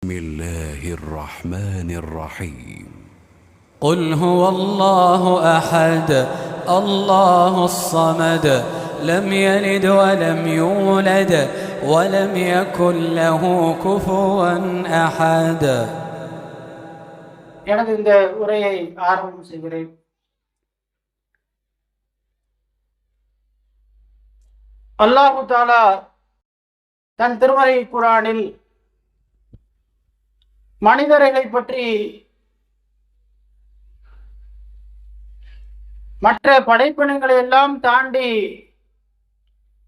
بسم الله الرحمن الرحيم قل هو الله أحد الله الصمد لم يلد ولم يولد ولم يكن له كفوا أحد. எனது இந்த உரையை ஆரம்பம் செய்கிறேன். அல்லாஹு தஆலா தன் திருமறை குர்ஆனில் மனிதர்களை பற்றி மற்ற படைப்பினங்களை எல்லாம் தாண்டி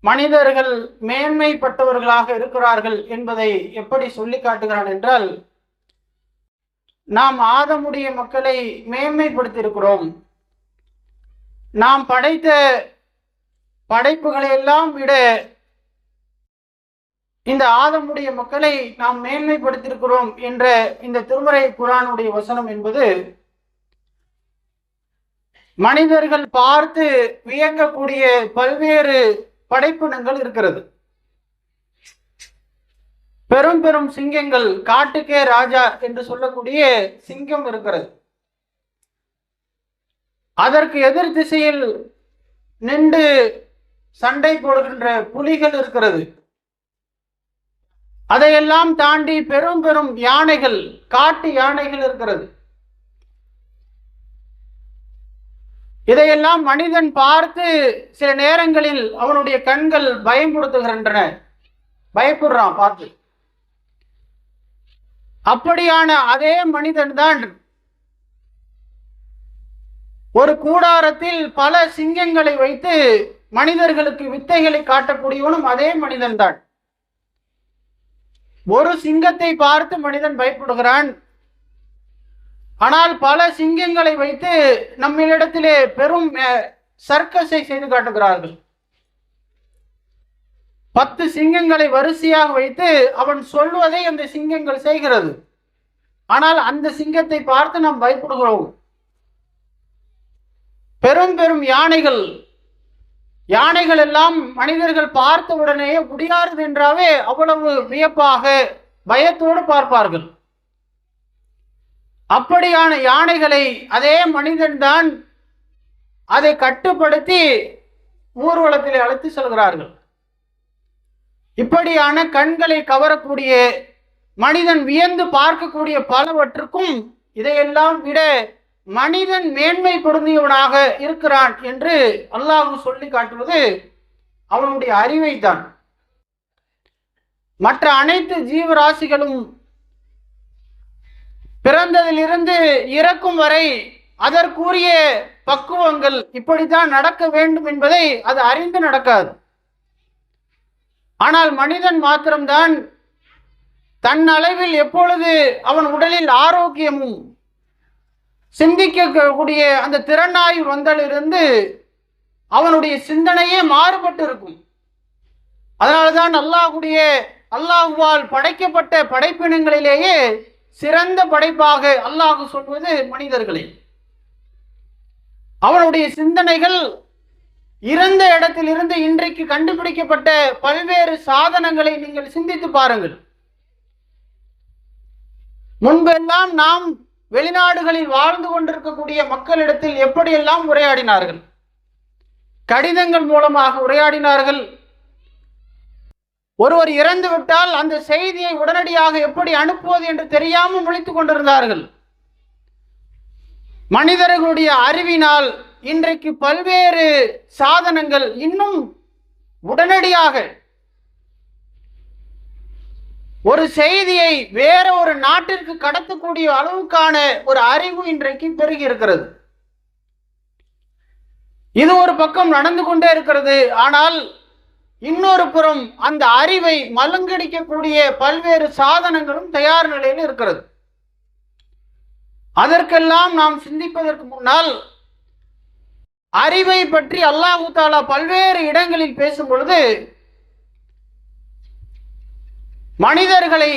மனிதர்கள் மேன்மைப்பட்டவர்களாக இருக்கிறார்கள் என்பதை எப்படி சொல்லி காட்டுகிறான் என்றால், நாம் ஆதமுடைய மக்களை மேன்மைப்படுத்தியிருக்கிறோம். நாம் படைத்த படைப்புகளை எல்லாம் விட இந்த ஆதமுடைய மக்களை நாம் மேன்மைப்படுத்தியிருக்கிறோம் என்ற இந்த திருமறை குர்ஆனுடைய வசனம் என்பது மனிதர்கள் பார்த்து வியக்கக்கூடிய பல்வேறு படைப்பினங்கள் இருக்கிறது. பெரும் பெரும் சிங்கங்கள், காட்டுக்கே ராஜா என்று சொல்லக்கூடிய சிங்கம் இருக்கிறது. அதற்கு எதிர் திசையில் நின்று சண்டை போடுகின்ற புலிகள் இருக்கிறது. அதையெல்லாம் தாண்டி பெரும் பெரும் யானைகள், காட்டு யானைகள் இருக்கிறது. இதையெல்லாம் மனிதன் பார்த்து சில நேரங்களில் அவனுடைய கண்கள் பயன்படுத்துகின்றன, பயப்படுறான் பார்த்து. அப்படியான அதே மனிதன் தான் ஒரு கூடாரத்தில் பல சிங்கங்களை வைத்து மனிதர்களுக்கு வித்தைகளை காட்டக்கூடியவனும் அதே மனிதன் தான். ஒரு சிங்கத்தை பார்த்து மனிதன் பயப்படுகிறான், ஆனால் பல சிங்கங்களை வைத்து நம்மளிடத்திலே பெரும் சர்க்கஸை செய்து காட்டுகிறார்கள். 10 சிங்கங்களை வரிசையாக வைத்து அவன் சொல்வதை அந்த சிங்கங்கள் செய்கிறது. ஆனால் அந்த சிங்கத்தை பார்த்து நாம் பயப்படுகிறோம். பெரும் பெரும் யானைகள், யானைகள் எல்லாம் மனிதர்கள் பார்த்த உடனே முடியாது என்றாவே அவ்வளவு வியப்பாக பயத்தோடு பார்ப்பார்கள். அப்படியான யானைகளை அதே மனிதன் தான் அதை கட்டுப்படுத்தி ஊர்வலத்தில் அழைத்து செல்கிறார்கள். இப்படியான கண்களை கவரக்கூடிய, மனிதன் வியந்து பார்க்கக்கூடிய பலவற்றுக்கும் இதையெல்லாம் விட மனிதன் மேன்மை பொருந்தியவனாக இருக்கிறான் என்று அல்லாஹ் சொல்லி காட்டுவது அவனுடைய அறிவை தான். மற்ற அனைத்து ஜீவராசிகளும் பிறந்ததிலிருந்து இறக்கும் வரை அதற்குரிய பக்குவங்கள் இப்படித்தான் நடக்க வேண்டும் என்பதை அது அறிந்து நடக்காது. ஆனால் மனிதன் மாத்திரம்தான் தன் அளவில் எப்பொழுது அவன் உடலில் ஆரோக்கியமும் சிந்திக்கக்கூடிய அந்த திறனாய்வு வந்தலிருந்து அவனுடைய சிந்தனையே மாறுபட்டு இருக்கும். அதனால்தான் அல்லாஹுவால் படைக்கப்பட்ட படைப்பினங்களிலேயே சிறந்த படைப்பாக அல்லாஹ் சொல்வது மனிதர்களை. அவனுடைய சிந்தனைகள் இறந்த இடத்திலிருந்து இன்றைக்கு கண்டுபிடிக்கப்பட்ட பல்வேறு சாதனங்களை நீங்கள் சிந்தித்து பாருங்கள். முன்பெல்லாம் நாம் வெளிநாடுகளில் வாழ்ந்து கொண்டிருக்கக்கூடிய மக்களிடத்தில் எப்படியெல்லாம் உரையாடினார்கள்? கடிதங்கள் மூலமாக உரையாடினார்கள். ஒருவர் இறந்து விட்டால் அந்த செய்தியை உடனடியாக எப்படி அனுப்புவது என்று தெரியாமல் முழித்துக் கொண்டிருந்தார்கள். மனிதர்களுடைய அறிவினால் இன்றைக்கு பல்வேறு சாதனங்கள் இன்னும் உடனடியாக ஒரு செய்தியை வேற ஒரு நாட்டிற்கு கடத்தக்கூடிய அளவுக்கான ஒரு அறிவு இன்றைக்கு பெருகி இருக்கிறது. இது ஒரு பக்கம் நடந்து கொண்டே இருக்கிறது. ஆனால் இன்னொரு புறம் அந்த அறிவை மழுங்கடிக்கக்கூடிய பல்வேறு சாதனங்களும் தயார் நிலையில் இருக்கிறது. அதற்கெல்லாம் நாம் சிந்திப்பதற்கு முன்னால் அறிவை பற்றி அல்லாஹ் தஆலா பல்வேறு இடங்களில் பேசும் பொழுது மனிதர்களை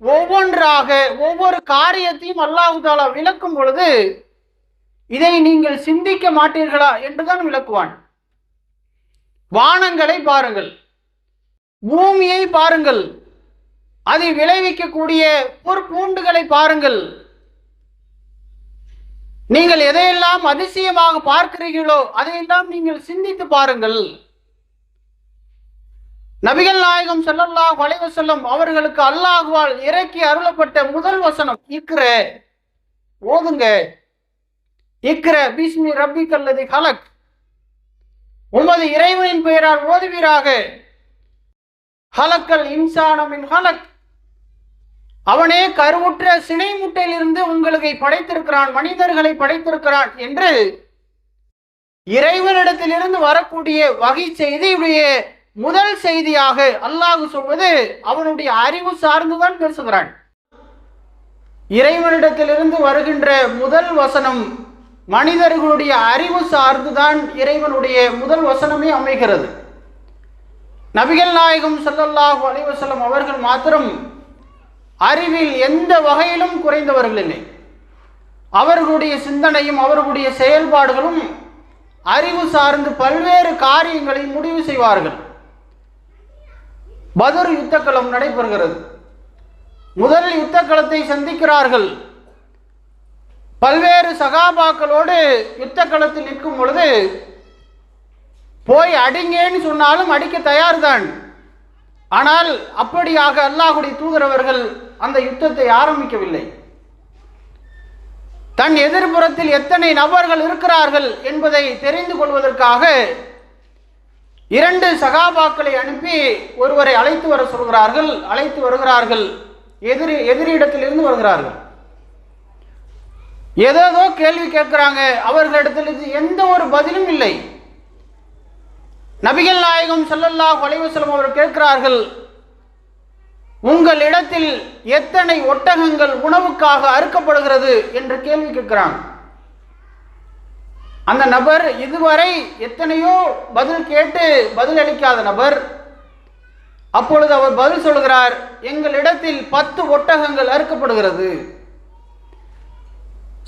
ஒவ்வொன்றாக ஒவ்வொரு காரியத்தையும் அல்லாஹ் தஆலா விளக்கும் பொழுது இதை நீங்கள் சிந்திக்க மாட்டீர்களா என்றுதான் விளக்குவான். வானங்களை பாருங்கள், பூமியை பாருங்கள், அதை விளைவிக்கக்கூடிய பூண்டுகளை பாருங்கள். நீங்கள் எதையெல்லாம் அதிசயமாக பார்க்கிறீர்களோ அதையெல்லாம் நீங்கள் சிந்தித்து பாருங்கள். நபிகள் நாயகம் ஸல்லல்லாஹு அலைஹி வஸல்லம் அவர்களுக்கு அல்லாஹ்வால் இறக்கி அருளப்பட்ட முதல் வசனம் இக்ர, ஓதுங்க. இக்ர பிஸ்மி ரப்பிக்கல்லதி ஹலக், உமது இறைவனின் பெயரால் ஓதுவீராக. ஹலக்கல் இன்சான மின் ஹலக், அவனே கருவுற்ற சினை முட்டையிலிருந்து உங்களுக்கு படைத்திருக்கிறான், மனிதர்களை படைத்திருக்கிறான் என்று இறைவனிடத்திலிருந்து வரக்கூடிய வகை செய்தியுடைய முதல் செய்தியாக அல்லாஹ் சொல்வது அவனுடைய அறிவு சார்ந்துதான் பேசுகிறான். இறைவனிடத்திலிருந்து வருகின்ற முதல் வசனம் மனிதர்களுடைய அறிவு சார்ந்துதான் இறைவனுடைய முதல் வசனமே அமைகிறது. நபிகள் நாயகம் ஸல்லல்லாஹு அலைஹி வஸல்லம் அவர்கள் மாத்திரம் அறிவில் எந்த வகையிலும் குறைந்தவர்கள் இல்லை. அவர்களுடைய சிந்தனையும் அவர்களுடைய செயல்பாடுகளும் அறிவு சார்ந்து பல்வேறு காரியங்களை முடிவு செய்வார்கள். பத்ர் யுத்தக்களம் நடைபெறுகிறது. முதல் யுத்தக்களத்தை சந்திக்கிறார்கள். பல்வேறு சகாபாக்களோடு யுத்தக்களத்தில் நிற்கும் பொழுது போய் அடிங்கன்னு சொன்னாலும் அடிக்க தயார்தான். ஆனால் அப்படியாக அல்லாஹ்வுடைய தூதரவர்கள் அந்த யுத்தத்தை ஆரம்பிக்கவில்லை. தன் எதிர்ப்புறத்தில் எத்தனை நபர்கள் இருக்கிறார்கள் என்பதை தெரிந்து கொள்வதற்காக 2 சகாபாக்களை அனுப்பி ஒருவரை அழைத்து வர சொல்கிறார்கள். அழைத்து வருகிறார்கள். எதிரிடத்திலிருந்து வருகிறார்கள். ஏதோ கேள்வி கேட்கிறாங்க. அவர்களிடத்தில் எந்த ஒரு பதிலும் இல்லை. நபிகள் நாயகம் ஸல்லல்லாஹு அலைஹி வஸல்லம் அவர்கள் கேட்கிறார்கள், உங்களிடத்தில் எத்தனை ஒட்டகங்கள் உணவுக்காக அறுக்கப்படுகிறது என்று கேள்வி கேட்கிறாங்க. அந்த நபர் இதுவரை எத்தனையோ பதில் கேட்டு பதில் அளிக்காத நபர். அப்பொழுது அவர் பதில் சொல்கிறார், எங்களிடத்தில் 10 ஒட்டகங்கள் அறுக்கப்படுகிறது.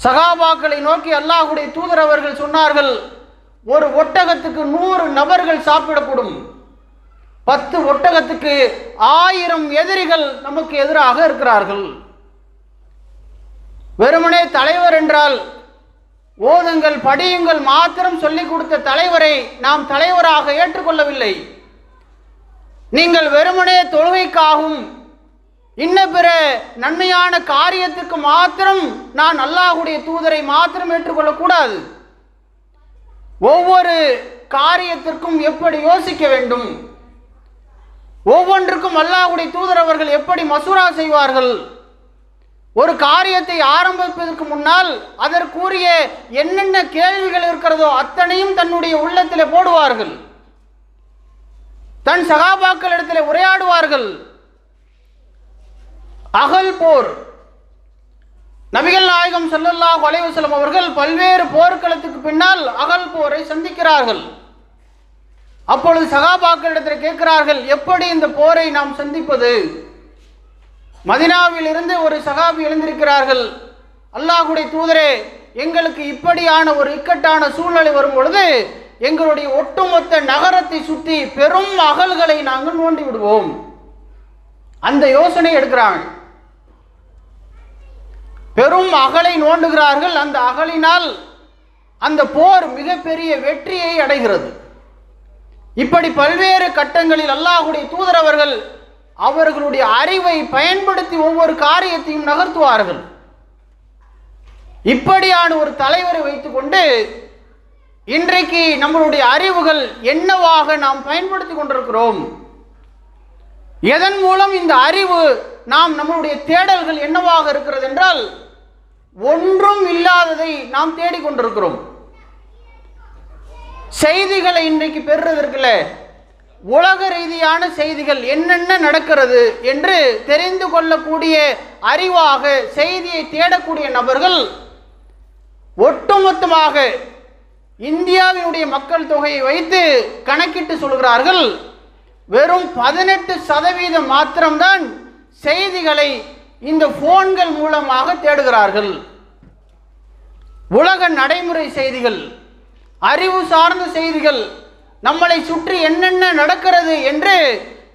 சகாபாக்களை நோக்கி அல்லாஹ்வுடைய தூதர் அவர்கள் சொன்னார்கள், ஒரு ஒட்டகத்துக்கு 100 நபர்கள் சாப்பிடக்கூடும். 10 ஒட்டகத்துக்கு 1000 எதிரிகள் நமக்கு எதிராக இருக்கிறார்கள். வெறுமனே தலைவர் என்றால் ஓதுங்கள் படியுங்கள் மாத்திரம் சொல்லிக் கொடுத்த தலைவரை நாம் தலைவராக ஏற்றுக்கொள்ளவில்லை. நீங்கள் வெறுமனே தொழுகைக்காகவும் இன்ன பிற நன்மையான காரியத்துக்கு மாத்திரம் நான் அல்லாஹ்வுடைய தூதரை மாத்திரம் ஏற்றுக்கொள்ளக்கூடாது. ஒவ்வொரு காரியத்திற்கும் எப்படி யோசிக்க வேண்டும், ஒவ்வொன்றுக்கும் அல்லாஹ்வுடைய தூதர் அவர்கள் எப்படி மசூரா செய்வார்கள். ஒரு காரியத்தை ஆரம்பிப்பதற்கு முன்னால் அதற்குரிய என்னென்ன கேள்விகள் இருக்கிறதோ அத்தனையும் தன்னுடைய உள்ளத்திலே போடுவார்கள். தன் சகாபாக்களிடத்தில் உரையாடுவார்கள். அகல் போர். நபிகள் நாயகம் ஸல்லல்லாஹு அலைஹி வஸல்லம் அவர்கள் பல்வேறு போர்க்களத்துக்கு பின்னால் அகல் போரை சந்திக்கிறார்கள். அப்பொழுது சகாபாக்களிடத்தில் கேட்கிறார்கள், எப்படி இந்த போரை நாம் சந்திப்பது? மதீனாவில் இருந்து ஒரு சகாபி எழுந்திருக்கிறார்கள். அல்லாஹ்வுடைய தூதரே, எங்களுக்கு இப்படியான ஒரு இக்கட்டான சூழ்நிலை வரும் பொழுது எங்களுடைய ஒட்டுமொத்த நகரத்தை சுற்றி பெரும் அகல்களை நாங்கள் நோண்டி விடுவோம். அந்த யோசனை எடுக்கிறாங்க. பெரும் அகலை நோண்டுகிறார்கள். அந்த அகலினால் அந்த போர் மிகப்பெரிய வெற்றியை அடைகிறது. இப்படி பல்வேறு கட்டங்களில் அல்லாஹ்வுடைய தூதர் அவர்கள் அவர்களுடைய அறிவை பயன்படுத்தி ஒவ்வொரு காரியத்தையும் நகர்த்துவார்கள். இப்படியான ஒரு தலைவரை வைத்துக்கொண்டு இன்றைக்கு நம்மளுடைய அறிவுகள் என்னவாக நாம் பயன்படுத்தி கொண்டிருக்கிறோம்? எதன் மூலம் இந்த அறிவு நாம் நம்மளுடைய தேடல்கள் என்னவாக இருக்கிறது என்றால் ஒன்றும் இல்லாததை நாம் தேடிக்கொண்டிருக்கிறோம். செய்திகளை இன்றைக்கு பெறுறதற்குல உலக ரீதியான செய்திகள் என்னென்ன நடக்கிறது என்று தெரிந்து கொள்ளக்கூடிய அறிவாக செய்தியை தேடக்கூடிய நபர்கள் ஒட்டுமொத்தமாக இந்தியாவினுடைய மக்கள் தொகையை வைத்து கணக்கிட்டு சொல்கிறார்கள், வெறும் 18% மாத்திரம்தான் செய்திகளை இந்த போன்கள் மூலமாக தேடுகிறார்கள். உலக நடைமுறை செய்திகள், அறிவு சார்ந்த செய்திகள், நம்மளை சுற்றி என்னென்ன நடக்கிறது என்று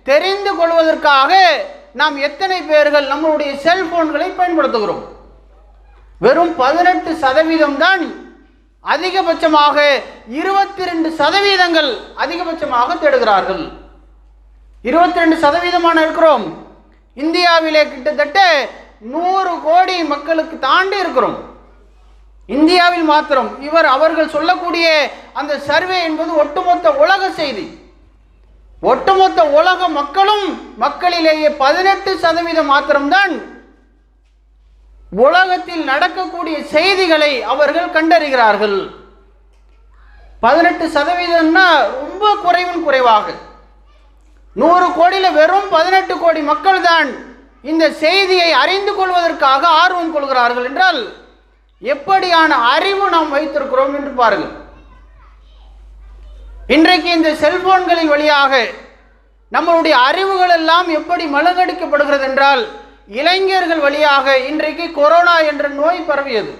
தெரிந்து கொள்வதற்காக நாம் எத்தனை பேர்கள் நம்மளுடைய செல்போன்களை பயன்படுத்துகிறோம்? வெறும் 18% தான் அதிகபட்சமாக 22% அதிகபட்சமாக தேடுகிறார்கள். 22% இருக்கிறோம். இந்தியாவிலே கிட்டத்தட்ட 100 கோடி மக்களுக்கு தாண்டி இருக்கிறோம். இந்தியாவில் மாத்திரம் அவர்கள் சொல்லக்கூடிய அந்த சர்வே என்பது ஒட்டுமொத்த உலக செய்தி. ஒட்டுமொத்த உலக மக்களிலேயே 18% மாத்திரம்தான் உலகத்தில் நடக்கக்கூடிய செய்திகளை அவர்கள் கண்டறிகிறார்கள். 18%ன்னா ரொம்ப குறைவாக. 100 கோடியில வெறும் 18 கோடி மக்கள் தான் இந்த செய்தியை அறிந்து கொள்வதற்காக ஆர்வம் கொள்கிறார்கள் என்றால் எப்படியான அறிவு நாம் வைத்திருக்கிறோம் என்று பாருங்கள். இன்றைக்கு இந்த செல்போன்களின் வழியாக நம்மளுடைய அறிவுகள் எல்லாம் எப்படி மழுங்கடிக்கப்படுகிறது என்றால், இளைஞர்கள் வழியாக இன்றைக்கு கொரோனா என்ற நோய் பரவியது.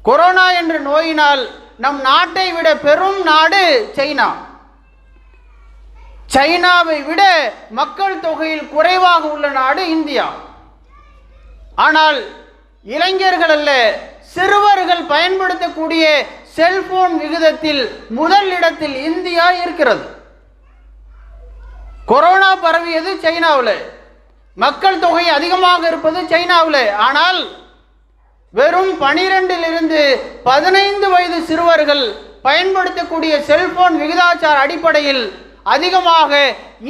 கொரோனா என்ற நோயினால் நம் நாட்டை விட பெரும் நாடு சைனா. சைனாவை விட மக்கள் தொகையில் குறைவாக உள்ள நாடு இந்தியா. ஆனால் இளைஞர்கள் அல்ல, சிறுவர்கள் பயன்படுத்தக்கூடிய செல்போன் விகிதத்தில் முதல் இடத்தில் இந்தியா இருக்கிறது. கொரோனா பரவியது சைனாவில், மக்கள் தொகை அதிகமாக இருப்பது சைனாவில். ஆனால் வெறும் 12 to 15 வயது சிறுவர்கள் பயன்படுத்தக்கூடிய செல்போன் விகிதாச்சார அடிப்படையில் அதிகமாக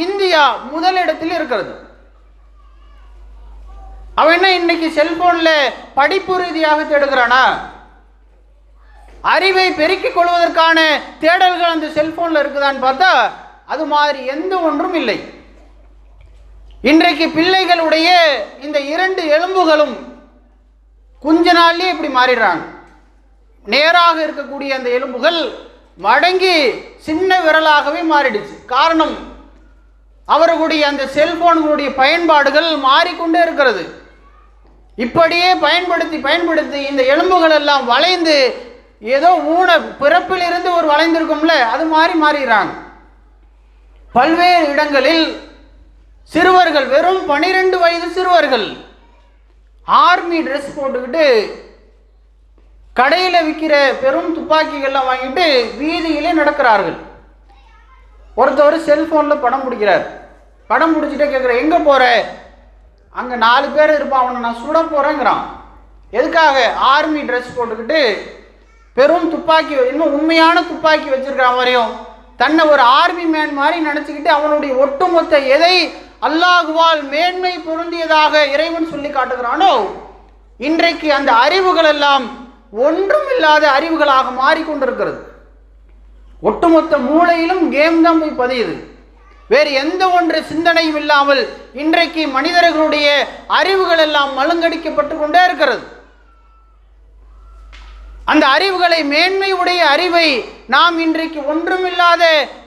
இந்தியா முதலிடத்தில் இருக்கிறது. அவன் என்ன இன்னைக்கு செல்போன்ல படிப்பு ரீதியாக தேடுகிறானா? அறிவை பெருக்கிக் கொள்வதற்கான தேடல்கள் அந்த செல்போன்ல இருக்குதான்னு பார்த்தா அது மாதிரி எந்த ஒன்றும் இல்லை. இன்றைக்கு பிள்ளைகளுடைய இந்த 2 எலும்புகளும் கொஞ்ச நாள்லயே இப்படி மாறிடுறாங்க. நேராக இருக்கக்கூடிய அந்த எலும்புகள் மடங்கி சின்ன விரலாகவே மாறிடுச்சு. காரணம், அவர்களுடைய அந்த செல்போன்களுடைய பயன்பாடுகள் மாறிக்கொண்டே இருக்கிறது. இப்படியே பயன்படுத்தி இந்த எலும்புகள் எல்லாம் வளைந்து ஏதோ பிறப்பில் இருந்து ஒரு வளைந்திருக்கும்ல, அது மாறிடுறாங்க. பல்வேறு இடங்களில் சிறுவர்கள், வெறும் 12 வயது சிறுவர்கள் ஆர்மி ட்ரெஸ் போட்டுக்கிட்டு கடையில் விற்கிற பெரும் துப்பாக்கிகள்லாம் வாங்கிட்டு வீதியிலே நடக்கிறார்கள். ஒருத்தவர் செல்போனில் படம் பிடிக்கிறார். படம் பிடிச்சிட்டே கேட்குற, எங்கே போகிற? அங்கே 4 பேர் இருப்பான், அவனை நான் சுட போகிறேங்கிறான். எதுக்காக? ஆர்மி ட்ரெஸ் போட்டுக்கிட்டு பெரும் துப்பாக்கி, இன்னும் உண்மையான துப்பாக்கி வச்சிருக்கிற மாதிரியும் தன்னை ஒரு ஆர்மி மேன் மாதிரி நினச்சிக்கிட்டு அவனுடைய ஒட்டுமொத்த எதை அல்லாஹுவால் மேன்மை பொருந்தியதாக இறைவன் சொல்லி காட்டுகிறானோ, இன்றைக்கு அந்த அறிவுகள் எல்லாம் ஒன்றும் இல்லாத அறிவுகளாக மாறிக்கொண்டிருக்கிறது. ஒட்டுமொத்த மூளையிலும் கேம் தான் போய் பதியுது. வேறு எந்த ஒன்று சிந்தனையும் இல்லாமல் இன்றைக்கு மனிதர்களுடைய அறிவுகள் எல்லாம் மழுங்கடிக்கப்பட்டு கொண்டே இருக்கிறது. அந்த அறிவுகளை, மேன்மை உடைய அறிவை நாம் இன்றைக்கு ஒன்றுமில்லாத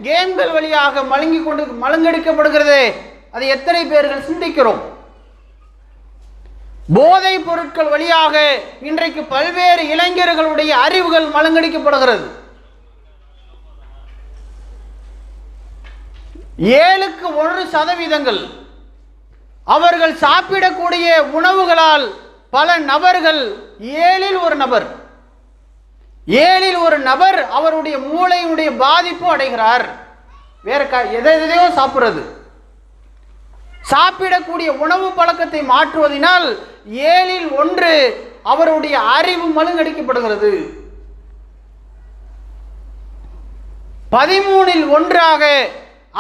கேம்கள் வழியாக மழுங்கடிக்கப்படுகிறது. அதை எத்தனை பேர்கள் சிந்திக்கிறோம்? போதை பொருட்கள் வழியாக இன்றைக்கு பல்வேறு இளைஞர்களுடைய அறிவுகள் மழுங்கடிக்கப்படுகிறது. 7% அவர்கள் சாப்பிடக்கூடிய உணவுகளால் பல நபர்கள், 7 1 நபர் அவருடைய மூளையுடைய பாதிப்பு அடைகிறார். வேற எதையோ சாப்பிடுறது, சாப்பிடக்கூடிய உணவு பழக்கத்தை மாற்றுவதனால் 7 1 அவருடைய அறிவு மழுங்கடிக்கப்படுகிறது. 13 1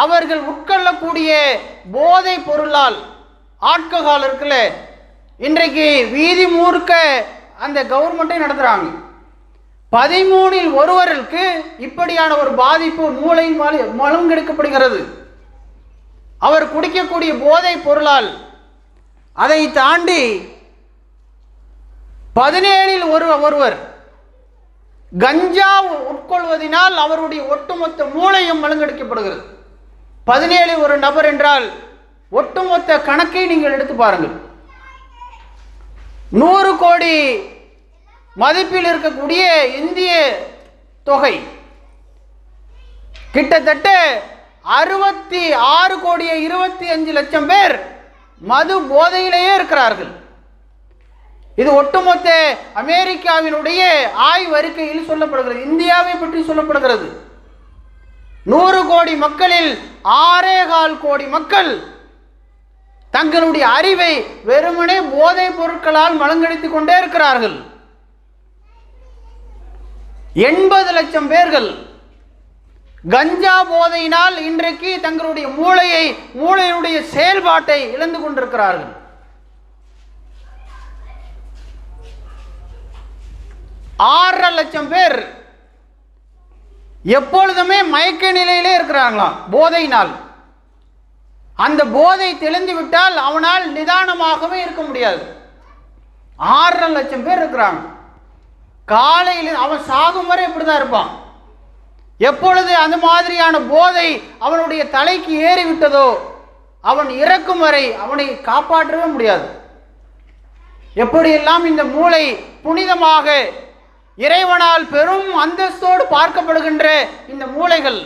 அவர்கள் உட்கொள்ளக்கூடிய போதை பொருளால், ஆல்கஹால் இருக்குல்ல, இன்றைக்கு வீதி முழுக்க அந்த கவர்மெண்ட்டை நடத்துறாங்க. 13 1 இப்படியான ஒரு பாதிப்பு மூளையில் மழுங்கெடுக்கப்படுகிறது. அவர் குடிக்கக்கூடிய போதை பொருளால். அதை தாண்டி 17 1 கஞ்சா உட்கொள்வதனால் அவருடைய ஒட்டுமொத்த மூளையும் மழுங்கடிக்கப்படுகிறது. 17 1 நபர் என்றால் ஒட்டுமொத்த கணக்கை நீங்கள் எடுத்து பாருங்கள். 100 கோடி மதிப்பில் இருக்கக்கூடிய இந்திய தொகை கிட்டத்தட்ட 66 கோடியே 25 லட்சம் பேர் மது போதையிலேயே இருக்கிறார்கள். இது ஒட்டுமொத்த அமெரிக்காவினுடைய ஆய்வறிக்கையில் சொல்லப்படுகிறது. இந்தியாவை பற்றி சொல்லப்படுகிறது. 100 கோடி மக்களில் 6.25 கோடி மக்கள் தங்களுடைய அறிவை வெறுமனே போதைப் பொருட்களால் மலங்கடித்துக் கொண்டே இருக்கிறார்கள். 80 லட்சம் பேர்கள் கஞ்சா போதையினால் இன்றைக்கு தங்களுடைய மூளையினுடைய செயல்பாட்டை இழந்து கொண்டிருக்கிறார்கள். 6.5 லட்சம் பேர் எப்பொழுதுமே மயக்க நிலையிலே இருக்கிறாங்களாம் போதையினால். அந்த போதை தெளிந்து விட்டால் அவனால் நிதானமாகவே இருக்க முடியாது. 6.5 லட்சம் பேர் இருக்கிறாங்க. காலையில் அவன் சாகும் வரை இப்படிதான் இருப்பான். எப்பொழுது அந்த மாதிரியான போதை அவனுடைய தலைக்கு ஏறிவிட்டதோ அவன் இறக்கும் வரை அவனை காப்பாற்றவே முடியாது. எப்படியெல்லாம் இந்த மூளை புனிதமாக இறைவனால் பெரும் அந்தஸ்தோடு பார்க்கப்படுகின்ற இந்த மூளைகள்,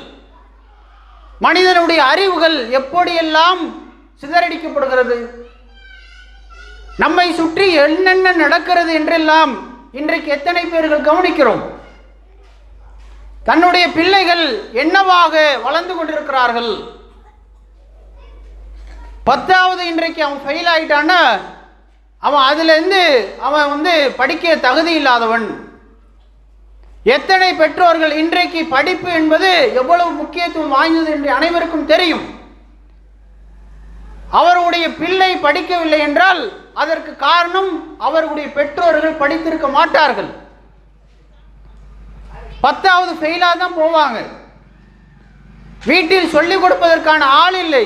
மனிதனுடைய அறிவுகள் எப்படியெல்லாம் சிதறடிக்கப்படுகிறது, நம்மை சுற்றி என்னென்ன நடக்கிறது என்றெல்லாம் இன்றைக்கு எத்தனை பேர்கள் கவனிக்கிறோம்? தன்னுடைய பிள்ளைகள் என்னவாக வளர்ந்து கொண்டிருக்கிறார்கள்? 10வது இன்றைக்கு அவன் ஃபெயில் ஆயிட்டான்னா அவன் அதிலிருந்து அவன் படிக்க தகுதி இல்லாதவன். எத்தனை பெற்றோர்கள் இன்றைக்கு படிப்பு என்பது எவ்வளவு முக்கியத்துவம் வாய்ந்தது என்று அனைவருக்கும் தெரியும். அவருடைய பிள்ளை படிக்கவில்லை என்றால் அதற்கு காரணம் அவர்களுடைய பெற்றோர்கள் படித்திருக்க மாட்டார்கள். 10வது ஃபெயிலா தான் போவாங்க. வீட்டில் சொல்லிக் கொடுப்பதற்கான ஆள் இல்லை.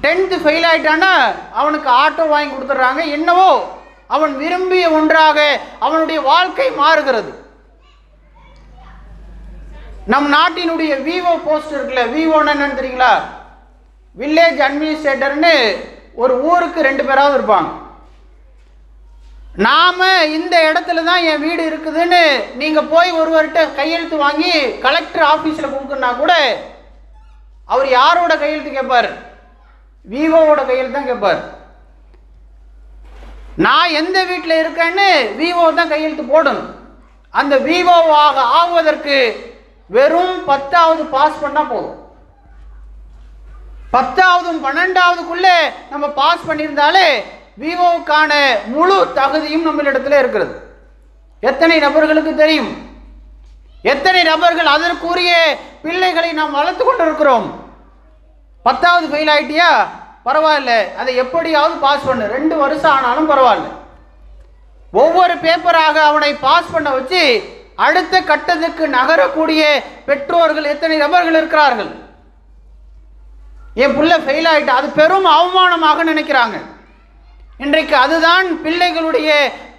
10th ஃபெயில் ஆயிட்டானா அவனுக்கு ஆட்டோ வாங்கி கொடுத்துட்றாங்க. என்னவோ அவன் விரும்பிய ஒன்றாக அவனுடைய வாழ்க்கை மாறுகிறது. நம் நாட்டினுடைய விவோ போஸ்ட் இருக்குல்ல, விவோன்னு என்னன்னு தெரியுங்களா? வில்லேஜ் அட்மினிஸ்ட்ரேட்டர்னு ஒரு ஊருக்கு 2 பேராவது இருப்பாங்க. நாம இந்த இடத்துல தான் என் வீடு இருக்குதுன்னு நீங்க போய் ஒருவர்கிட்ட கையெழுத்து வாங்கி கலெக்டர் ஆபீஸ்ல கொடுக்கணும்னா கூட அவர் யாரோட கையெழுத்து கேட்பார்? விவோவோட கையெழுத்து தான் கேட்பார். நான் எந்த வீட்டில் இருக்கேன்னு விவோ தான் கையெழுத்து போடணும். அந்த விவோவாக ஆகுவதற்கு வெறும் 10வது பாஸ் பண்ணா போதும். 10வது 12வதுக்குள்ளே நம்ம பாஸ் பண்ணியிருந்தாலே விவோவுக்கான முழு தகுதியும் நம்மளிடத்துல இருக்கிறது. எத்தனை நபர்களுக்கு தெரியும்? எத்தனை நபர்கள் அதற்குரிய பிள்ளைகளை நாம் வளர்த்து கொண்டிருக்கிறோம்? 10வது ஃபெயில் ஆயிட்டியா, பரவாயில்ல, அதை எப்படியாவது பாஸ் பண்ணு, 2 வருஷம் ஆனாலும் பரவாயில்ல. ஒவ்வொரு பேப்பராக அவனை பாஸ் பண்ண வச்சு அடுத்த கட்டத்துக்கு நகரக்கூடிய பெற்றோர்கள் எத்தனை நபர்கள் இருக்கிறார்கள்? என் பிள்ளை ஃபெயில் ஆயிட்டா அது பெரும் அவமானமாக நினைக்கிறாங்க. இன்றைக்கு அதுதான் பிள்ளைகளுடைய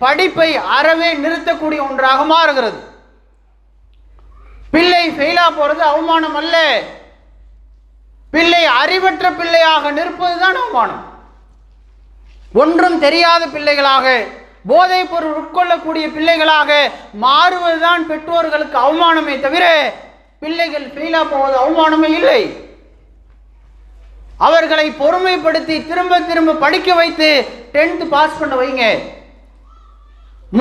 படிப்பை அறவே நிறுத்தக்கூடிய ஒன்றாக மாறுகிறது. பிள்ளை ஃபெயிலா போறது அவமானம் அல்ல, பிள்ளை அறிவற்ற பிள்ளையாக நிற்பதுதான் அவமானம். ஒன்றும் தெரியாத பிள்ளைகளாக, போதைப் பொருள் உட்கொள்ளக்கூடிய பிள்ளைகளாக மாறுவதுதான் பெற்றோர்களுக்கு அவமானமே தவிர பிள்ளைகள் ஃபெயிலா போவது அவமானமே இல்லை. அவர்களை பொறுமைப்படுத்தி திரும்ப திரும்ப படிக்க வைத்து 10th பாஸ் பண்ண வைங்க.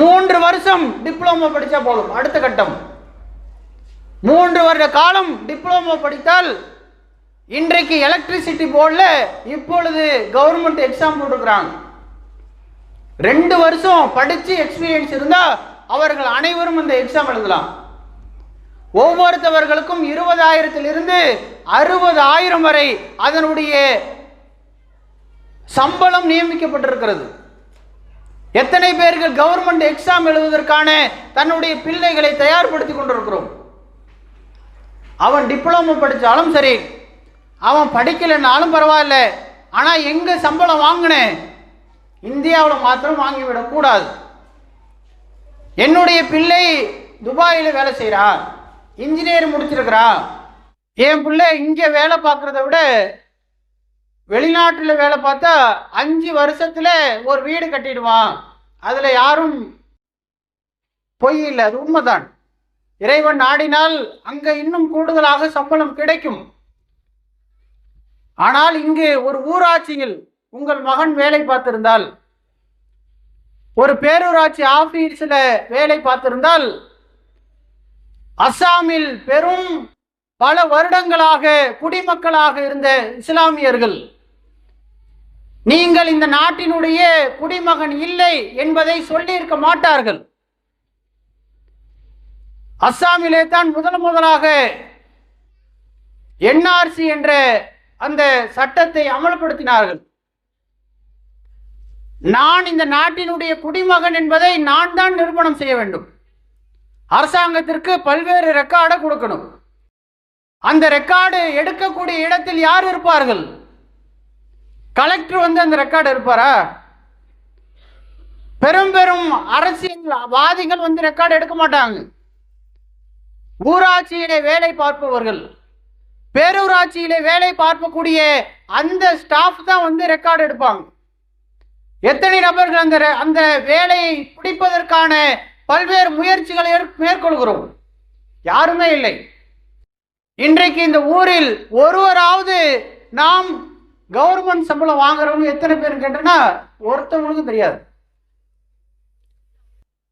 3 வருஷம் டிப்ளமோ படித்தா போதும். அடுத்த கட்டம் 3 வருட காலம் டிப்ளமோ படித்தால் இன்றைக்கு எலக்ட்ரிசிட்டி போர்டில் இப்பொழுது கவர்மெண்ட் எக்ஸாம் போட்டுக்கிறாங்க. 2 வருஷம் படித்து எக்ஸ்பீரியன்ஸ் இருந்தால் அவர்கள் அனைவரும் இந்த எக்ஸாம் எழுதலாம். ஒவ்வொருத்தவர்களுக்கும் 20,000 60,000 வரை அதனுடைய சம்பளம் நியமிக்கப்பட்டிருக்கிறது. எத்தனை பேர்கள் கவர்மெண்ட் எக்ஸாம் எழுதுவதற்கான தன்னுடைய பிள்ளைகளை தயார்படுத்தி கொண்டிருக்கிறோம். அவன் டிப்ளமோ படித்தாலும் சரி, அவன் படிக்கலைன்னாலும் பரவாயில்ல, ஆனால் எங்கே சம்பளம் வாங்கினேன், இந்தியாவில் மாத்திரம் வாங்கிவிடக்கூடாது. என்னுடைய பிள்ளை துபாயில் வேலை செய்கிறா, இன்ஜினியர் முடிச்சிருக்கிறா, என் பிள்ளை இங்கே வேலை பார்க்குறத விட வெளிநாட்டில் வேலை பார்த்தா 5 வருஷத்தில் ஒரு வீடு கட்டிடுவான், அதில் யாரும் பொய் இல்லை, அது உண்மைதான். இறைவன் நாடினால் அங்கே இன்னும் கூடுதலாக சம்பளம் கிடைக்கும். ஆனால் இங்கு ஒரு ஊராட்சியில் உங்கள் மகன் வேலை பார்த்திருந்தால், ஒரு பேரூராட்சி ஆபீஸில் வேலை பார்த்திருந்தால், அஸ்ஸாமில் பெரும் பல வருடங்களாக குடிமக்களாக இருந்த இஸ்லாமியர்கள் நீங்கள் இந்த நாட்டினுடைய குடிமகன் இல்லை என்பதை சொல்லியிருக்க மாட்டார்கள். அஸ்ஸாமிலே தான் முதலாக என்ஆர்சி என்ற அந்த சட்டத்தை அமல்படுத்தினார்கள். நான் இந்த நாட்டினுடைய குடிமகன் என்பதை நான் தான் நிரூபணம் செய்ய வேண்டும். அரசாங்கத்திற்கு பல்வேறு ரெக்கார்டை கொடுக்கணும். அந்த ரெக்கார்டு எடுக்கக்கூடிய இடத்தில் யார் இருப்பார்கள்? கலெக்டர் அந்த ரெக்கார்டு இருப்பாரா? பெரும் பெரும் அரசியல்வாதிகள் ரெக்கார்டு எடுக்க மாட்டாங்க. ஊராட்சியிலே வேலை பார்ப்பவர்கள், பேரூராட்சியிலே வேலை பார்க்கக்கூடிய அந்த ஸ்டாஃப் தான் ரெக்கார்டு எடுப்பாங்க. எத்தனை நபர்கள் அந்த வேலையை பிடிப்பதற்கான பல்வேறு முயற்சிகளை மேற்கொள்கிறோம்? யாருமே இல்லை. இன்றைக்கு இந்த ஊரில் ஒருவராவது நாம் கவர்மெண்ட் சம்பளம் வாங்குறவங்க எத்தனை பேர் கேட்டனா ஒருத்தவங்களுக்கும் தெரியாது.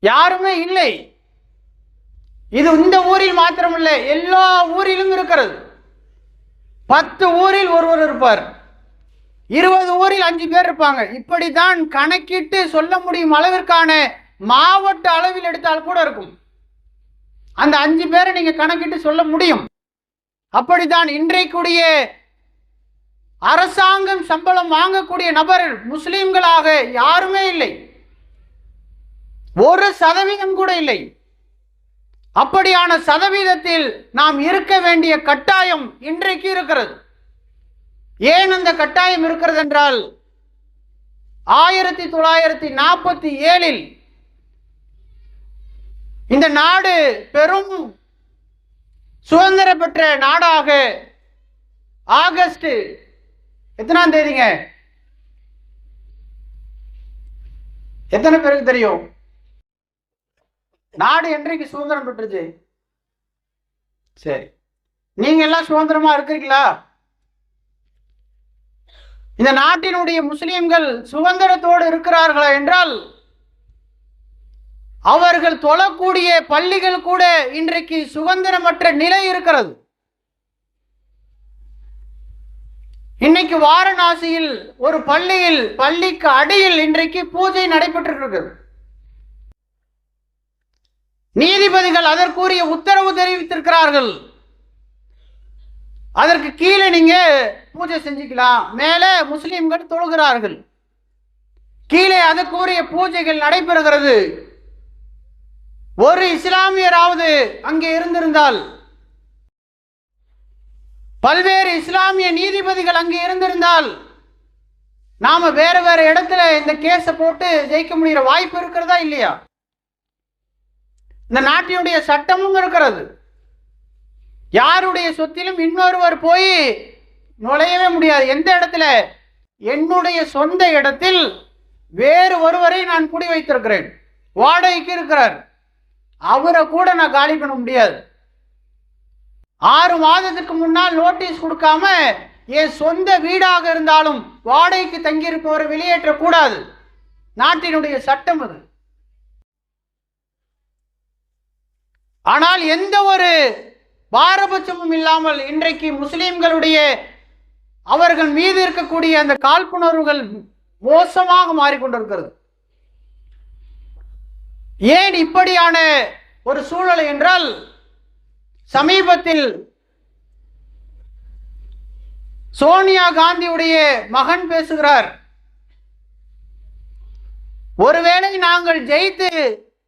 யாருமே இல்லை. இது இந்த ஊரில் மாத்திரமில்லை, எல்லா ஊரிலும் இருக்கிறது. 10 ஊரில் ஒருவர் இருப்பார், 20 ஊரில் 5 பேர் இருப்பாங்க. இப்படித்தான் கணக்கிட்டு சொல்ல முடியும் அளவிற்கான மாவட்ட அளவில் எடுத்தால் கூட இருக்கும். அந்த 5 பேரை நீங்க கணக்கிட்டு சொல்ல முடியும். அப்படித்தான் இன்றைக்குடைய அரசாங்கம் சம்பளம் வாங்கக்கூடிய நபர் முஸ்லிம்களாக யாருமே இல்லை, 1% கூட இல்லை. அப்படியான சதவீதத்தில் நாம் இருக்க வேண்டிய கட்டாயம் இன்றைக்கு இருக்கிறது. ஏன் அந்த கட்டாயம் இருக்கிறது என்றால், 1947 இந்த நாடு பெரும் சுதந்திர பெற்ற நாடாக ஆகஸ்ட் எத்தனாம் தேதிங்க? எத்தனை பேருக்கு தெரியும் நாடு என்றைக்கு சுதந்திரம் பெற்றுச்சு? சரி, நீங்க எல்லாம் சுதந்திரமா இருக்கிறீங்களா? இந்த நாட்டினுடைய முஸ்லிம்கள் சுதந்திரத்தோடு இருக்கிறார்களா என்றால், அவர்கள் தொழக்கூடிய பள்ளிகள் கூட இன்றைக்கு சுதந்திரமற்ற நிலை இருக்கிறது. இன்னைக்கு வாரணாசியில் ஒரு பள்ளிக்கு அடியில் இன்றைக்கு பூஜை நடைபெற்றிருக்கிறது. நீதிபதிகள் அதற்குரிய உத்தரவு தெரிவித்திருக்கிறார்கள். அதற்கு கீழே நீங்க பூஜை செஞ்சுக்கலாம், மேலே முஸ்லிம்கள் தொழுகிறார்கள், கீழே அதற்குரிய பூஜைகள் நடைபெறுகிறது. ஒரு இஸ்லாமியராவது அங்கே இருந்திருந்தால், பல்வேறு இஸ்லாமிய நீதிபதிகள் அங்கே இருந்திருந்தால், நாம வேற இடத்துல இந்த கேஸை போட்டு ஜெயிக்க முடிகிற வாய்ப்பு இருக்கிறதா இல்லையா? இந்த நாட்டினுடைய சட்டமும் இருக்கிறது. யாருடைய சொத்திலும் இன்னொருவர் போய் நுழையவே முடியாது. எந்த இடத்துல? என்னுடைய சொந்த இடத்தில் வேறு ஒருவரை நான் குடி வைத்திருக்கிறேன், வாடகைக்கு இருக்கிறார், அவரை கூட நான் காலி பண்ண முடியாது. 6 மாதத்துக்கு முன்னால் நோட்டீஸ் கொடுக்காம என் சொந்த வீடாக இருந்தாலும் வாடகைக்கு தங்கியிருப்பவரை வெளியேற்றக்கூடாது. நாட்டினுடைய சட்டம் அது. ஆனால் எந்த ஒரு பாரபட்சமும் இல்லாமல் இன்றைக்கு முஸ்லிம்களுடைய அவர்கள் மீது இருக்கக்கூடிய அந்த காழ்ப்புணர்வுகள் மோசமாக மாறிக்கொண்டிருக்கிறது. ஏன் இப்படியான ஒரு சூழ்நிலை என்றால், சமீபத்தில் சோனியா காந்தியுடைய மகன் பேசுகிறார். ஒருவேளை நாங்கள் ஜெயித்து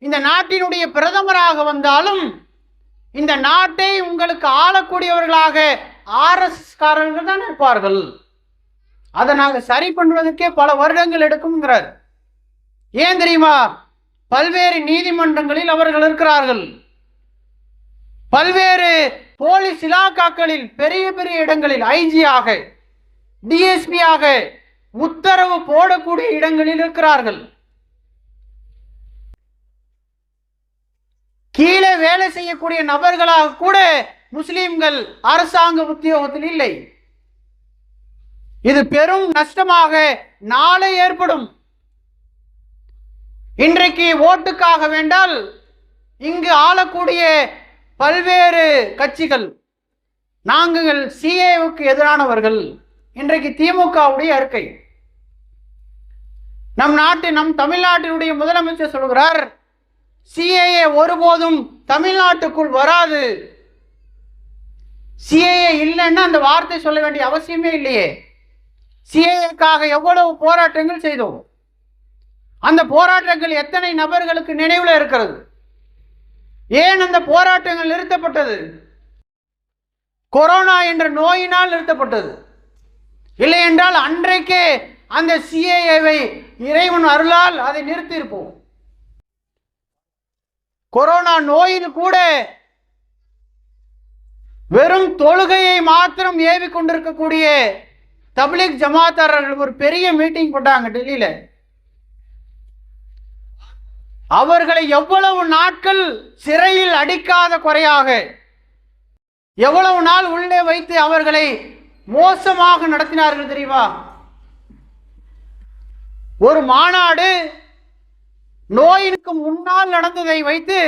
இந்த நாட்டினுடைய பிரதமராக வந்தாலும் இந்த நாட்டை உங்களுக்கு ஆளக்கூடியவர்களாக ஆர்எஸ்எஸ் காரர்கள் தான் இருப்பார்கள், அதை நாங்கள் சரி பண்ணுவதற்கே பல வருடங்கள் எடுக்கும்ங்கிறார். ஏன் தெரியுமா? பல்வேறு நீதிமன்றங்களில் அவர்கள் இருக்கிறார்கள், பல்வேறு போலீஸ் இலாக்காக்களில் பெரிய பெரிய இடங்களில் ஐஜியாக டிஎஸ்பியாக உத்தரவு போடக்கூடிய இடங்களில் இருக்கிறார்கள். கீழே வேலை செய்யக்கூடிய நபர்களாக கூட முஸ்லிம்கள் அரசாங்க உத்தியோகத்தில் இல்லை. இது பெரும் நஷ்டமாக நாளை ஏற்படும். இன்றைக்கு ஓட்டுக்காக வேண்டால் இங்கு ஆளக்கூடிய பல்வேறு கட்சிகள் நாங்கள் சிஏவுக்கு எதிரானவர்கள். இன்றைக்கு திமுகவுடைய அறிக்கை. நம் தமிழ்நாட்டினுடைய முதலமைச்சர் சொல்கிறார், சிஏஏ ஒருபோதும் தமிழ்நாட்டுக்குள் வராது. சிஏஏ இல்லைன்னா அந்த வார்த்தை சொல்ல வேண்டிய அவசியமே இல்லையே. சிஏஏக்காக எவ்வளவு போராட்டங்கள் செய்தோம். அந்த போராட்டங்கள் எத்தனை நபர்களுக்கு நினைவில் இருக்கிறது? ஏன் அந்த போராட்டங்கள் நிறுத்தப்பட்டது? கொரோனா என்ற நோயினால் நிறுத்தப்பட்டது. இல்லை என்றால் அன்றைக்கே அந்த சிஏஏவை இறைவன் அருளால் அதை நிறுத்தியிருப்போம். கொரோனா நோயில் கூட வெறும் தொழுகையை மாத்திரம் ஏவி கொண்டிருக்கக்கூடிய தப்லீக் ஜமாத்தாரர்கள் ஒரு பெரிய மீட்டிங் போட்டாங்க டெல்லியில. அவர்களை எவ்வளவு நாட்கள் சிறையில் அடிக்காத குறையாக எவ்வளவு நாள் உள்ளே வைத்து அவர்களை மோசமாக நடத்தினார்கள் தெரியுமா? ஒரு மாநாடு நோயிற்கு முன்னால் நடந்ததை வைத்து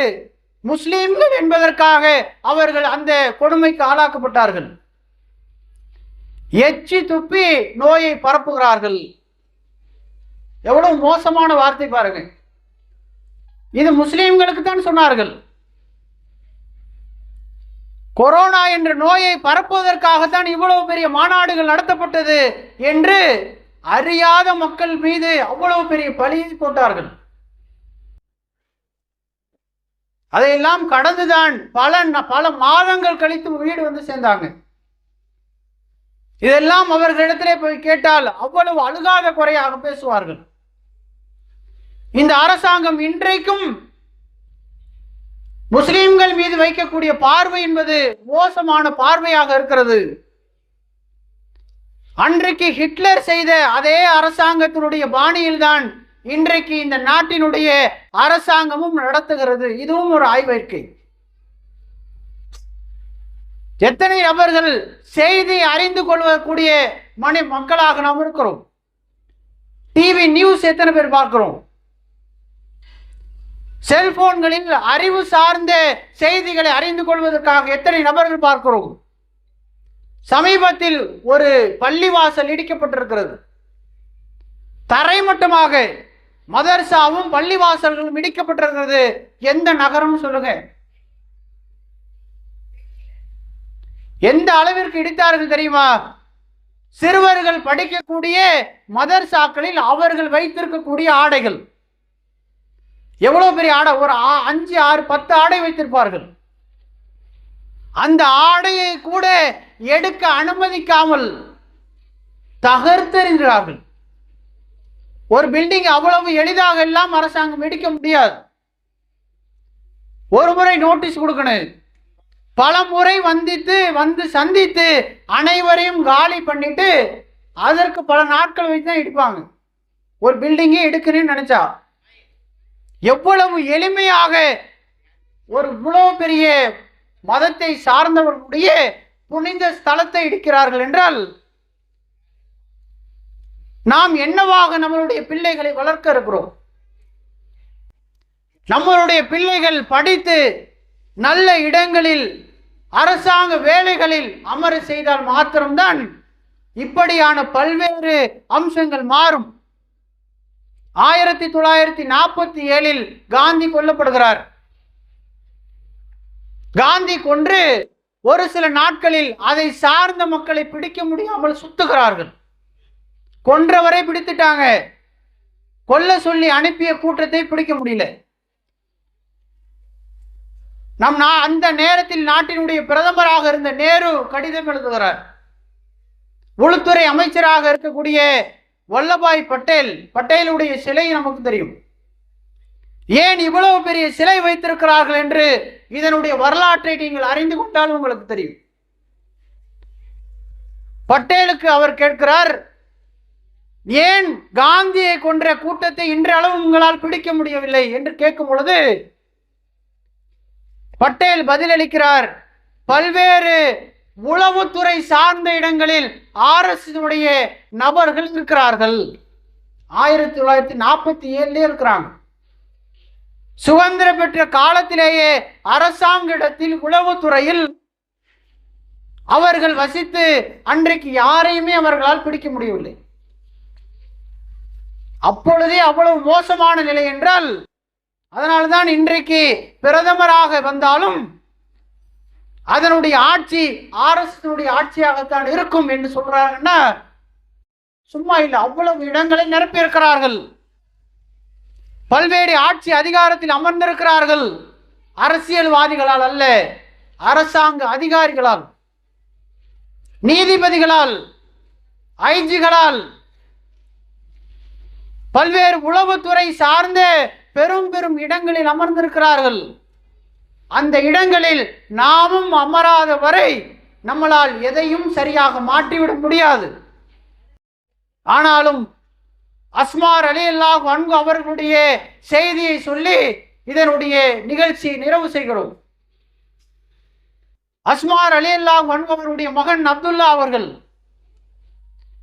முஸ்லிம்கள் என்பதற்காக அவர்கள் அந்த கொடுமைக்கு ஆளாக்கப்பட்டார்கள். எச்சி துப்பி நோயை பரப்புகிறார்கள். எவ்வளவு மோசமான வார்த்தை பாருங்க. இது முஸ்லிம்களுக்கு தான் சொன்னார்கள். கொரோனா என்ற நோயை பரப்புவதற்காகத்தான் இவ்வளவு பெரிய மாநாடுகள் நடத்தப்பட்டது என்று அறியாத மக்கள் மீது அவ்வளவு பெரிய பழியை போட்டார்கள். அதையெல்லாம் கடந்துதான் பல மாதங்கள் கழித்து வீடு வந்து சேர்ந்தாங்க. இதெல்லாம் அவர்களிடத்திலே போய் கேட்டால் அவ்வளவு அழுகாத குறையாக பேசுவார்கள். இந்த அரசாங்கம் இன்றைக்கும் முஸ்லிம்கள் மீது வைக்கக்கூடிய பார்வை என்பது மோசமான பார்வையாக இருக்கிறது. அன்றைக்கு ஹிட்லர் செய்த அதே அரசாங்கத்தினுடைய பாணியில்தான் இன்றைக்கு இந்த நாட்டினுடைய அரசாங்கமும் நடத்துகிறது. இதுவும் ஒரு ஆய்வறிக்கை. எத்தனை நபர்கள் செய்தி அறிந்து கொள்ளக்கூடிய மக்களாக நாம் இருக்கிறோம். டிவி நியூஸ் எத்தனை பேர் பார்க்கிறோம்? செல்போன்களில் அறிவு சார்ந்த செய்திகளை அறிந்து கொள்வதற்காக எத்தனை நபர்கள் பார்க்கிறோம்? சமீபத்தில் ஒரு பள்ளிவாசல் இடிக்கப்பட்டிருக்கிறது. தரைமட்டமாக மதர்சாவும் பள்ளிவாசல்களும் இடிக்கப்பட்டிருக்கிறது. எந்த நகரம் சொல்லுங்க? எந்த அளவிற்கு இடித்தார்கள் தெரியுமா? சிறுவர்கள் படிக்கக்கூடிய மதர்சாக்களில் அவர்கள் வைத்திருக்கக்கூடிய ஆடைகள் எவ்வளவு பெரிய ஆடை, ஒரு 5, 6, 10 ஆடை வைத்திருப்பார்கள். அந்த ஆடையை கூட எடுக்க அனுமதிக்காமல் தகர்த்தெறிகிறார்கள். ஒரு பில்டிங் அவ்வளவு எளிதாக எல்லாம் அரசாங்கம் இடிக்க முடியாது. ஒரு முறை நோட்டீஸ் கொடுக்கணும், பல முறை வந்து சந்தித்து அனைவரையும் காலி பண்ணிட்டு அதற்கு பல நாட்கள் வைத்து தான் இடிப்பாங்க. ஒரு பில்டிங்கே எடுக்கணும்னு நினைச்சா எவ்வளவு எளிமையாக ஒரு இவ்வளவு பெரிய மதத்தை சார்ந்தவர்களுடைய புனித ஸ்தலத்தை இடிக்கிறார்கள் என்றால் நாம் என்னவாக நம்மளுடைய பிள்ளைகளை வளர்க்க இருக்கிறோம்? நம்மளுடைய பிள்ளைகள் படித்து நல்ல இடங்களில் அரசாங்க வேலைகளில் அமர செய்தால் மாத்திரம்தான் இப்படியான பல்வேறு அம்சங்கள் மாறும். 1947 காந்தி கொல்லப்படுகிறார். காந்தி கொன்று ஒரு சில நாட்களில் அதை சார்ந்த மக்களை பிடிக்க முடியாமல் சுத்துகிறார்கள். கொன்றவரை பிடித்துட்டாங்க, கொல்ல சொல்லி அனுப்பிய கூட்டத்தை பிடிக்க முடியல. அந்த நேரத்தில் நாட்டினுடைய பிரதமராக இருந்த நேரு கடிதம் எழுதுகிறார். உள்துறை அமைச்சராக இருக்கக்கூடிய வல்லபாய் பட்டேலுடைய சிலை நமக்கு தெரியும். ஏன் இவ்வளவு பெரிய சிலை வைத்திருக்கிறார்கள் என்று இதனுடைய வரலாற்றை நீங்கள் அறிந்து கொண்டால் உங்களுக்கு தெரியும். பட்டேலுக்கு அவர் கேட்கிறார், ஏன் காந்தியை கொன்ற கூட்டத்தை இன்றளவு உங்களால் பிடிக்க முடியவில்லை என்று கேட்கும் பொழுது பட்டேல் பதிலளிக்கிறார், பல்வேறு உளவுத்துறை சார்ந்த இடங்களில் RSS நபர்கள் இருக்கிறார்கள். 1947 இருக்கிறாங்க. சுதந்திர பெற்ற காலத்திலேயே அரசாங்க இடத்தில் உளவுத்துறையில் அவர்கள் வசித்து அன்றைக்கு யாரையுமே அவர்களால் பிடிக்க முடியவில்லை. அப்பொழுதே அவ்வளவு மோசமான நிலை என்றால், அதனால்தான் இன்றைக்கு பிரதமராக வந்தாலும் அதனுடைய ஆட்சி RSS ஆட்சியாகத்தான் இருக்கும் என்று சொல்றாங்கன்னா சும்மா இல்லை. அவ்வளவு இடங்களை நிரப்பியிருக்கிறார்கள். பல்வேறு ஆட்சி அதிகாரத்தில் அமர்ந்திருக்கிறார்கள். அரசியல்வாதிகளால் அல்ல, அரசாங்க அதிகாரிகளால், நீதிபதிகளால், ஐஜிகளால், பல்வேறு உளவுத்துறை சார்ந்த பெரும் பெரும் இடங்களில் அமர்ந்திருக்கிறார்கள். அந்த இடங்களில் நாமும் அமராத வரை நம்மளால் எதையும் சரியாக மாற்றிவிட முடியாது. ஆனாலும் அஸ்மா ரலியல்லாஹு அன்ஹு அவர்களுடைய செய்தியை சொல்லி இதனுடைய நிகழ்ச்சியை நிறைவு செய்கிறோம். அஸ்மா ரலியல்லாஹு அன்ஹு அவருடைய மகன் அப்துல்லா அவர்கள்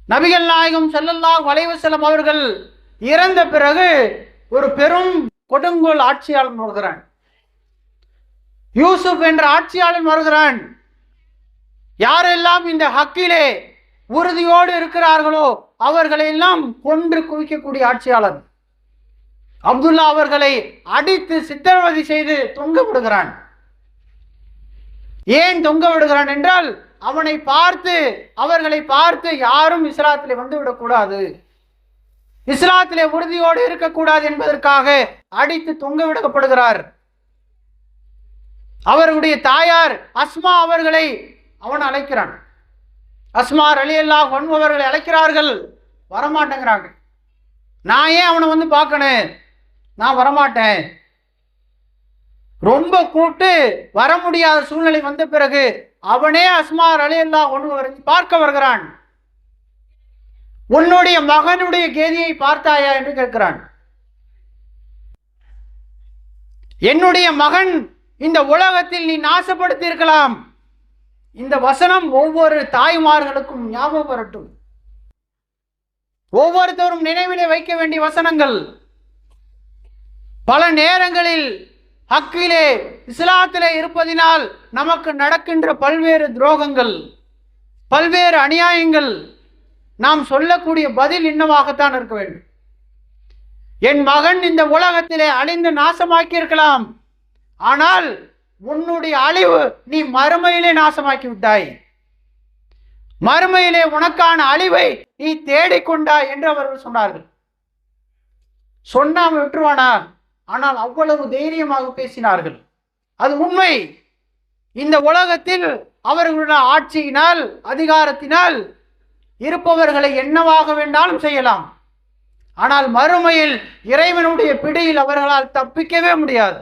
நபிகள் நாயகம் ஸல்லல்லாஹு அலைஹி வஸல்லம் அவர்கள் இறந்த பிறகு ஒரு பெரும் கொடுங்கோல் ஆட்சியாளன் வருகிறான். யூசுப் என்ற ஆட்சியாளன் வருகிறான். யாரெல்லாம் இந்த ஹக்கிலே உறுதியோடு இருக்கிறார்களோ அவர்களை எல்லாம் கொன்று குவிக்கக்கூடிய ஆட்சியாளன். அப்துல்லா அவர்களை அடித்து சித்திரவதை செய்து தொங்க விடுகிறான். ஏன் தொங்க விடுகிறான் என்றால், அவர்களை பார்த்து யாரும் இஸ்லாத்திலே வந்து விடக்கூடாது, இஸ்லாத்திலே உறுதியோடு இருக்கக்கூடாது என்பதற்காக அடித்து தொங்க விடப்படுகிறார். அவர்களுடைய தாயார் அஸ்மா அவர்களை அவன் அழைக்கிறான். அஸ்மா ரலியல்லாஹு அன்ஹு அவர்களை அழைக்கிறார்கள், வரமாட்டேங்கிறாங்க. நான் ஏன் அவனை வந்து பார்க்கணும், நான் வரமாட்டேன். ரொம்ப கூப்பிட்டு வர முடியாத சூழ்நிலை வந்த பிறகு அவனே அஸ்மா ரலியல்லாஹு அன்ஹு அவர்களை பார்க்க வருகிறான். உன்னுடைய மகனுடைய கேதியை பார்த்தாயா என்று கேட்கிறான். என்னுடைய மகன் இந்த உலகத்தில் நீ நாசப்படுத்தி இருக்கலாம். இந்த வசனம் ஒவ்வொரு தாய்மார்களுக்கும் ஞாபகம் வரட்டும். ஒவ்வொருத்தரும் நினைவிலே வைக்க வேண்டிய வசனங்கள். பல நேரங்களில் ஹக்கிலே இஸ்லாத்திலே இருப்பதினால் நமக்கு நடக்கின்ற பல்வேறு துரோகங்கள், பல்வேறு அநியாயங்கள், நாம் சொல்லக்கூடிய பதில் என்னவாகத்தான் இருக்க வேண்டும். என் மகன் இந்த உலகத்திலே அழிந்து நாசமாக்கி இருக்கலாம், ஆனால் உன்னுடைய அழிவு நீ மறுமையிலே நாசமாக்கி விட்டாய், மறுமையிலே உனக்கான அழிவை நீ தேடிக்கொண்டாய் என்று அவர்கள் சொன்னார்கள். சொன்னாம விட்டுருவானா? ஆனால் அவ்வளவு தைரியமாக பேசினார்கள். அது உண்மை. இந்த உலகத்தில் அவர்களுடைய ஆட்சியினால், அதிகாரத்தினால் இருப்பவர்களை என்னவாக வேண்டாலும் செய்யலாம். ஆனால் மறுமையில் இறைவனுடைய பிடியில் அவர்களால் தப்பிக்கவே முடியாது.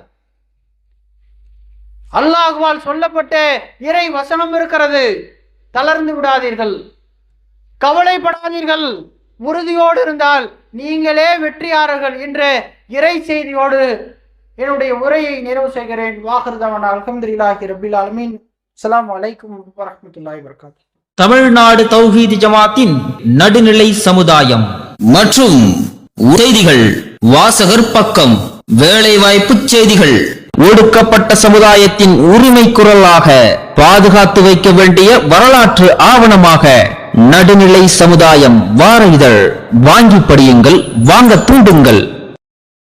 அல்லாஹ்வால் சொல்லப்பட்ட இறை வசனம் இருக்கிறது. தளர்ந்து விடாதீர்கள், கவலைப்படாதீர்கள், உறுதியோடு இருந்தால் நீங்களே வெற்றியாளர்கள் என்ற இறை செய்தியோடு என்னுடைய உரையை நிறைவு செய்கிறேன். வாஹிருதவானா அல்ஹம்துலில்லாஹி ரப்பில் ஆலமீன். அஸ்ஸலாமு அலைக்கும் வரஹ்மத்துல்லாஹி வபரகாத்துஹு. தமிழ்நாடு தௌஹீத் ஜமாத்தின் நடுநிலை சமுதாயம் மற்றும் செய்திகள், வாசகர் பக்கம், வேலைவாய்ப்பு செய்திகள், ஒடுக்கப்பட்ட சமுதாயத்தின் உரிமை குரலாக பாதுகாத்து வைக்க வேண்டிய வரலாற்று ஆவணமாக நடுநிலை சமுதாயம் வார இதழ். வாங்கி படியுங்கள், வாங்க தூண்டுங்கள்.